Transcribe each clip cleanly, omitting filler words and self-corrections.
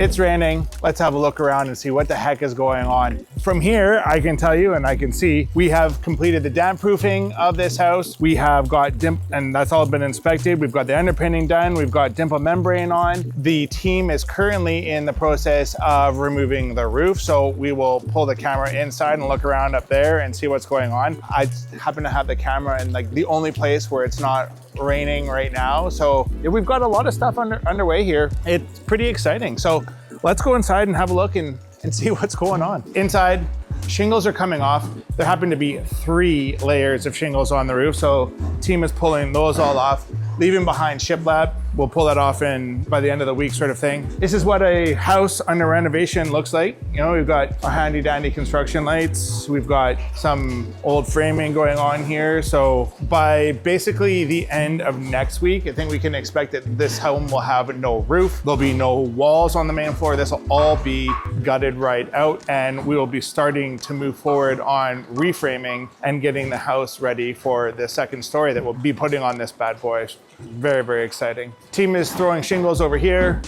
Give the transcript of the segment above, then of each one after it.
It's raining. Let's have a look around and see what the heck is going on. From here, I can tell you and I can see we have completed the damp proofing of this house. We have got and that's all been inspected. We've got the underpinning done. We've got Dimple membrane on. The team is currently in the process of removing the roof. So we will pull the camera inside and look around up there and see what's going on. I happen to have the camera in like the only place where it's not raining right now. So yeah, we've got a lot of stuff underway here. It's pretty exciting. So let's go inside and have a look and see what's going on. Inside, shingles are coming off. There happen to be 3 layers of shingles on the roof. So team is pulling those all off, leaving behind shiplap. We'll pull that off by the end of the week sort of thing. This is what a house under renovation looks like. You know, we've got our handy dandy construction lights. We've got some old framing going on here. So by basically the end of next week, I think we can expect that this home will have no roof. There'll be no walls on the main floor. This will all be gutted right out, and we will be starting to move forward on reframing and getting the house ready for the second story that we'll be putting on this bad boy. Very, very exciting. Team is throwing shingles over here,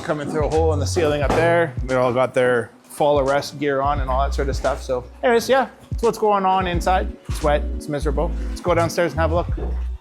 coming through a hole in the ceiling up there. They all got their fall arrest gear on and all that sort of stuff. So anyways, yeah, that's what's going on inside. It's wet, it's miserable. Let's go downstairs and have a look.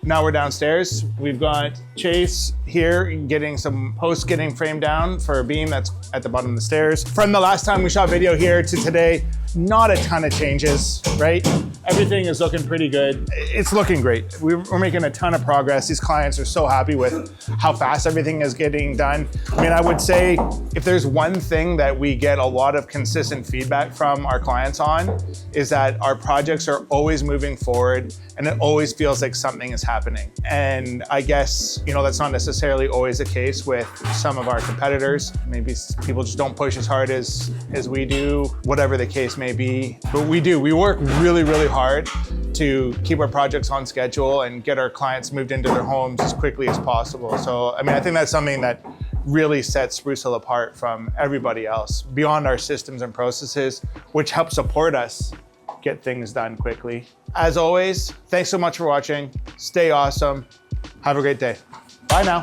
Now we're downstairs. We've got Chase here getting some posts getting framed down for a beam that's at the bottom of the stairs. From the last time we shot video here to today, not a ton of changes, right? Everything is looking pretty good. It's looking great. We're making a ton of progress. These clients are so happy with how fast everything is getting done. I mean, I would say if there's one thing that we get a lot of consistent feedback from our clients on is that our projects are always moving forward and it always feels like something is happening. And I guess, you know, that's not necessarily always the case with some of our competitors. Maybe people just don't push as hard as we do, whatever the case may be. But we do. We work really, really hard to keep our projects on schedule and get our clients moved into their homes as quickly as possible. So, I mean, I think that's something that really sets Sprucehill apart from everybody else, beyond our systems and processes, which help support us get things done quickly. As always, thanks so much for watching. Stay awesome. Have a great day. Bye now.